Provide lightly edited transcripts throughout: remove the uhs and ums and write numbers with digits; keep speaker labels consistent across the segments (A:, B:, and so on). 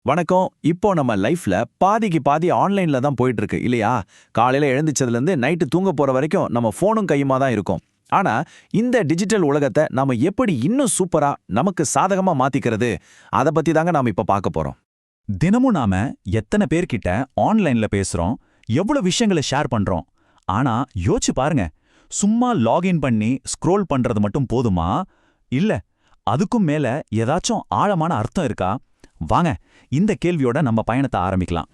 A: வணக்கம். இப்போ நம்ம லைஃப்ல பாதிக்கு பாதி ஆன்லைன்ல தான் போயிட்டு இருக்கு இல்லையா? காலையில எழுந்திரிச்சதுல இருந்து நைட்டு தூங்க போற வரைக்கும் நம்ம போனும் கையுமா தான் இருக்கும். ஆனா இந்த டிஜிட்டல் உலகத்தை நாம எப்படி இன்னும் சூப்பரா நமக்கு சாதகமா மாத்திக்கிறது, அத பத்தி தாங்க நாம இப்ப பார்க்க போறோம்.
B: தினமும் நாம எத்தனை பேர்கிட்ட ஆன்லைன்ல பேசுறோம், எவ்வளவு விஷயங்களை ஷேர் பண்றோம். ஆனா யோசிச்சு பாருங்க, சும்மா லாகின் பண்ணி ஸ்க்ரோல் பண்றது மட்டும் போதுமா? இல்ல, அதுக்கும் மேல ஏதாச்சும் ஆழமான அர்த்தம் இருக்கா? வாங்க, இந்த கேள்வியோட நம்ம பயணத்தை ஆரம்பிக்கலாம்.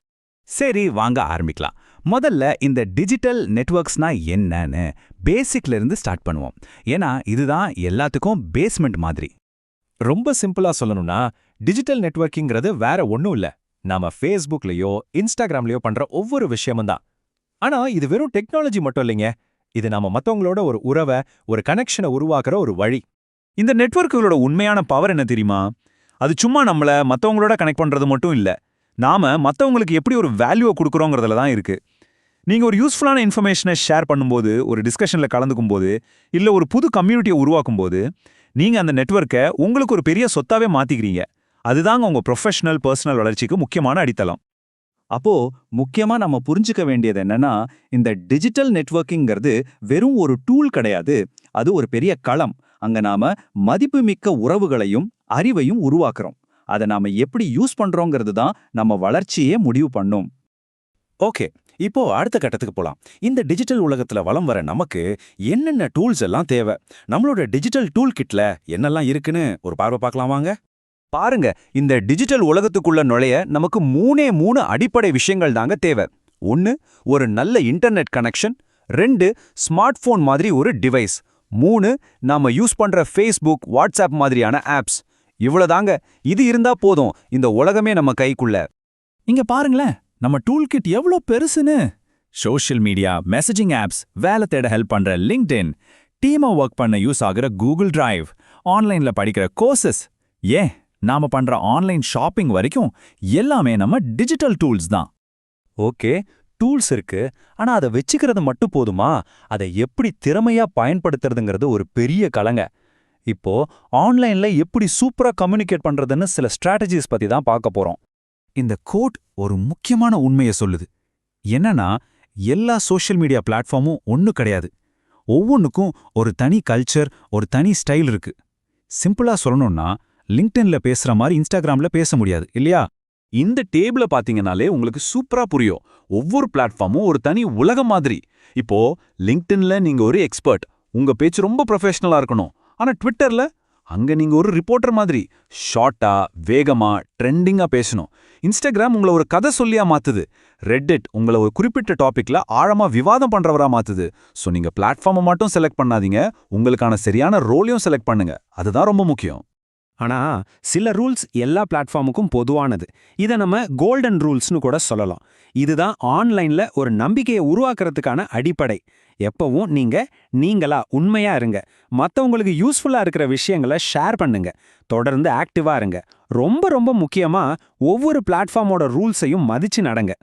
C: சரி, வாங்க ஆரம்பிக்கலாம். முதல்ல இந்த டிஜிட்டல் நெட்வொர்க்ஸ்னா என்னன்னு பேசிக்ல இருந்து ஸ்டார்ட் பண்ணுவோம். ஏன்னா இதுதான் எல்லாத்துக்கும் பேஸ்மெண்ட் மாதிரி.
D: ரொம்ப சிம்பிளா சொல்லணும்னா, டிஜிட்டல் நெட்வொர்க்கிங்கிறது வேற ஒண்ணும் இல்ல. நாம ஃபேஸ்புக்லயோ இன்ஸ்டாகிராம்லயோ பண்ற ஒவ்வொரு விஷயமும் தான். ஆனா இது வெறும் டெக்னாலஜி மட்டும் இல்லைங்க. இது நாம மத்தவங்களோட ஒரு உறவை, ஒரு கனெக்ஷனை உருவாக்குற ஒரு வழி.
C: இந்த நெட்வொர்க்குகளோட உண்மையான பவர் என்ன தெரியுமா? அது சும்மா நம்மள மத்தவங்களோட கனெக்ட் பண்றது மட்டும் இல்ல, நாம மத்தவங்களுக்கு எப்படி ஒரு வேல்யூவை கொடுக்குறோங்கிறதுல தான் இருக்கு. நீங்க ஒரு யூஸ்ஃபுல்லான இன்ஃபர்மேஷனை ஷேர் பண்ணும்போது, ஒரு டிஸ்கஷன்ல கலந்துக்கும் போது, இல்ல ஒரு புது கம்யூனிட்டியை உருவாக்கும் போது, நீங்க அந்த நெட்வொர்க்கை உங்களுக்கு ஒரு பெரிய சொத்தாவே மாத்திக்கிறீங்க. அதுதாங்க உங்க ப்ரொஃபஷனல் பர்சனல் வளர்ச்சிக்கு முக்கியமான அடித்தளம்.
B: அப்போ முக்கியமா நம்ம புரிஞ்சுக்க வேண்டியது என்னன்னா, இந்த டிஜிட்டல் நெட்வொர்க்கிங்கிறது வெறும் ஒரு டூல் கிடையாது, அது ஒரு பெரிய களம். அங்க நாம மதிப்புமிக்க உறவுகளையும் அறிவையும் உருவாக்குறோம். அதை நாம எப்படி யூஸ் பண்றோங்கிறது தான் நம்ம வளர்ச்சியே முடிவு பண்ணும்.
A: ஓகே, இப்போ அடுத்த கட்டத்துக்கு போலாம். இந்த டிஜிட்டல் உலகத்துல வலம் வர நமக்கு என்னென்ன டூல்ஸ் எல்லாம் தேவை? நம்மளோட டிஜிட்டல் டூல் கிட்ல என்னெல்லாம் இருக்குன்னு ஒரு பார்வை பார்க்கலாம் வாங்க.
C: பாருங்க, இந்த டிஜிட்டல் உலகத்துக்குள்ள நுழைய நமக்கு மூணு அடிப்படை விஷயங்கள் தாங்க தேவை. 1, ஒரு நல்ல இன்டர்நெட் கனெக்ஷன். 2, ஸ்மார்ட் போன் மாதிரி ஒரு டிவைஸ். 3, நாம யூஸ் பண்ற ஃபேஸ்புக், வாட்ஸ்அப் மாதிரியான ஆப்ஸ். இவ்வளவுதாங்க. இது இருந்தா போதும், இந்த உலகமே நம்ம கைக்குள்ள.
B: இங்க பாருங்களேன், நம்ம டூல் கிட் எவ்வளோ பெருசுன்னு. சோஷியல் மீடியா, மெசேஜிங் ஆப்ஸ், வேலை தேட ஹெல்ப் பண்ற லிங்க்டின், டீமா ஒர்க் பண்ண யூஸ் ஆகுற கூகுள் டிரைவ், ஆன்லைன்ல படிக்கிற கோர்சஸ், ஏன் நாம பண்ற ஆன்லைன் ஷாப்பிங் வரைக்கும் எல்லாமே நம்ம டிஜிட்டல் டூல்ஸ் தான்.
D: ஓகே, டூல்ஸ் இருக்கு. ஆனா அதை வச்சுக்கிறது மட்டும் போதுமா? அதை எப்படி திறமையா பயன்படுத்துறதுங்கிறது ஒரு பெரிய கலங்க. இப்போ ஆன்லைன்ல எப்படி சூப்பரா கம்யூனிகேட் பண்றதுன்னு சில ஸ்ட்ராட்டஜிஸ் பத்தி தான் பார்க்க போறோம்.
B: இந்த கோட் ஒரு முக்கியமான உண்மையை சொல்லுது. என்னன்னா, எல்லா சோஷியல் மீடியா பிளாட்ஃபார்மும் ஒண்ணு கிடையாது. ஒவ்வொன்றுக்கும் ஒரு தனி கல்ச்சர், ஒரு தனி ஸ்டைல் இருக்கு. சிம்பிளா சொல்லணும்னா, லிங்க்டின்ல பேசுற மாதிரி இன்ஸ்டாகிராம்ல பேச முடியாது இல்லையா?
C: இந்த டேபிள பாத்தீங்கனாலே உங்களுக்கு சூப்பரா புரியும். ஒவ்வொரு பிளாட்ஃபார்மும் ஒரு தனி உலகம் மாதிரி. இப்போ லிங்க்டின்ல நீங்க ஒரு எக்ஸ்பர்ட், உங்க பேச்சு ரொம்ப ப்ரொஃபஷனலா இருக்கணும். ஆனா ட்விட்டர்ல அங்க நீங்க ஒரு ரிப்போர்ட்டர் மாதிரி ஷார்ட்டா, வேகமா, ட்ரெண்டிங்கா பேசணும். இன்ஸ்டாகிராம் உங்களை ஒரு கதை சொல்லியா மாத்துது. ரெட்டிட் உங்களை ஒரு குறிப்பிட்ட டாபிக்ல ஆழமா விவாதம் பண்றவரா மாத்துது. சோ நீங்க பிளாட்ஃபார்மை மட்டும் செலக்ட் பண்ணாதீங்க, உங்களுக்கான சரியான ரோலையும் செலக்ட் பண்ணுங்க. அதுதான் ரொம்ப முக்கியம்.
D: ஆனா சில ரூல்ஸ் எல்லா பிளாட்ஃபார்முக்கும் பொதுவானது. இதை நம்ம கோல்டன் ரூல்ஸ்னு கூட சொல்லலாம். இதுதான் ஆன்லைன்ல ஒரு நம்பிக்கையை உருவாக்குறதுக்கான அடிப்படை. எப்பவும் நீங்களா உண்மையா இருங்க. மத்தவங்களுக்கு யூஸ்ஃபுல்லா இருக்கிற விஷயங்களை ஷேர் பண்ணுங்க. தொடர்ந்து ஆக்டிவா இருங்க. ரொம்ப ரொம்ப முக்கியமா, ஒவ்வொரு பிளாட்ஃபார்மோட ரூல்ஸையும் மதிச்சு நடங்க.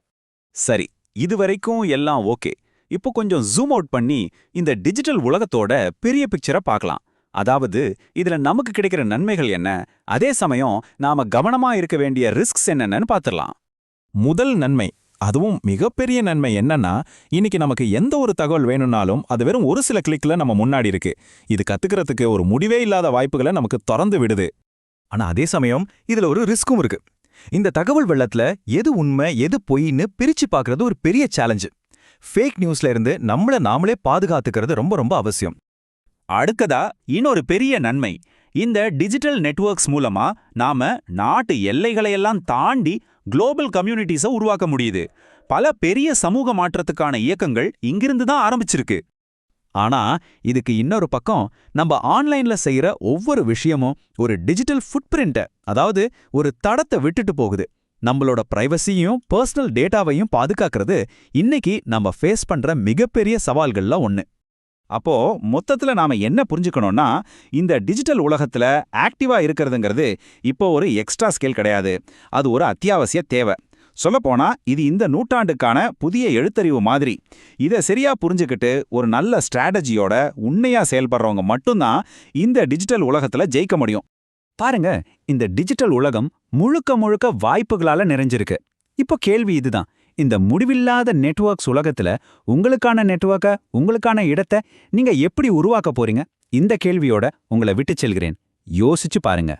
C: சரி, இதுவரைக்கும் எல்லாம் ஓகே. இப்போ கொஞ்சம் ஜூம் அவுட் பண்ணி இந்த டிஜிட்டல் உலகத்தோட பெரிய பிக்சரை பார்க்கலாம். அதாவது இதுல நமக்கு கிடைக்கிற நன்மைகள் என்ன, அதே சமயம் நாம கவனமா இருக்க வேண்டிய ரிஸ்க்ஸ் என்னன்னு பார்த்துடலாம்.
A: முதல் நன்மை, அதுவும் மிகப்பெரிய நன்மை என்னன்னா, இன்னைக்கு நமக்கு எந்த ஒரு தகவல் வேணும்னாலும் அது வெறும் ஒரு சில கிளிக்ல நம்ம முன்னாடி இருக்கு. இது கத்துக்கிறதுக்கு ஒரு முடிவே இல்லாத வாய்ப்புகளை நமக்கு திறந்து விடுது.
B: ஆனா அதே சமயம் இதுல ஒரு ரிஸ்க்கும் இருக்கு. இந்த தகவல் வெள்ளத்துல எது உண்மை எது பொய்ன்னு பிரிச்சு பார்க்கறது ஒரு பெரிய சேலஞ்சு. ஃபேக் நியூஸ்ல இருந்து நம்மள நாமளே பாதுகாத்துக்கிறது ரொம்ப ரொம்ப அவசியம்.
C: அடுத்ததா இன்னொரு பெரிய நன்மை, இந்த டிஜிட்டல் நெட்வொர்க்ஸ் மூலமா நாம நாட்டு எல்லைகளையெல்லாம் தாண்டி குளோபல் கம்யூனிட்டிஸை உருவாக்க முடியுது. பல பெரிய சமூக மாற்றத்துக்கான இயக்கங்கள் இங்கிருந்து தான் ஆரம்பிச்சிருக்கு.
B: ஆனா இதுக்கு இன்னொரு பக்கம், நம்ம ஆன்லைன்ல செய்யற ஒவ்வொரு விஷயமும் ஒரு டிஜிட்டல் ஃபுட்பிரிண்ட, அதாவது ஒரு தடத்தை விட்டுட்டு போகுது. நம்மளோட பிரைவசியையும் பர்சனல் டேட்டாவையும் பாதுகாக்கிறது இன்னைக்கு நம்ம ஃபேஸ் பண்ற மிகப்பெரிய சவால்கள்ல ஒண்ணு.
C: அப்போ மொத்தத்துல நாம என்ன புரிஞ்சுக்கணும்னா, இந்த டிஜிட்டல் உலகத்துல ஆக்டிவா இருக்கிறதுங்கிறது இப்போ ஒரு எக்ஸ்ட்ரா ஸ்கில் கிடையாது, அது ஒரு அத்தியாவசிய தேவை. சொல்லப்போனா இது இந்த நூற்றாண்டுக்கான புதிய எழுத்தறிவு மாதிரி. இதை சரியா புரிஞ்சுக்கிட்டு ஒரு நல்ல ஸ்ட்ராட்டஜியோட உண்மையா செயல்படுறவங்க மட்டும்தான் இந்த டிஜிட்டல் உலகத்துல ஜெயிக்க முடியும்.
B: பாருங்க, இந்த டிஜிட்டல் உலகம் முழுக்க முழுக்க வாய்ப்புகளால நிறைஞ்சிருக்கு. இப்போ கேள்வி இதுதான், இந்த முடிவில்லாத நெட்வொர்க்ஸ் உலகத்துல உங்களுக்கான நெட்வொர்க்க, உங்களுக்கான இடத்தை நீங்க எப்படி உருவாக்க போறீங்க? இந்த கேள்வியோட உங்களை விட்டுச் செல்கிறேன். யோசிச்சு பாருங்க.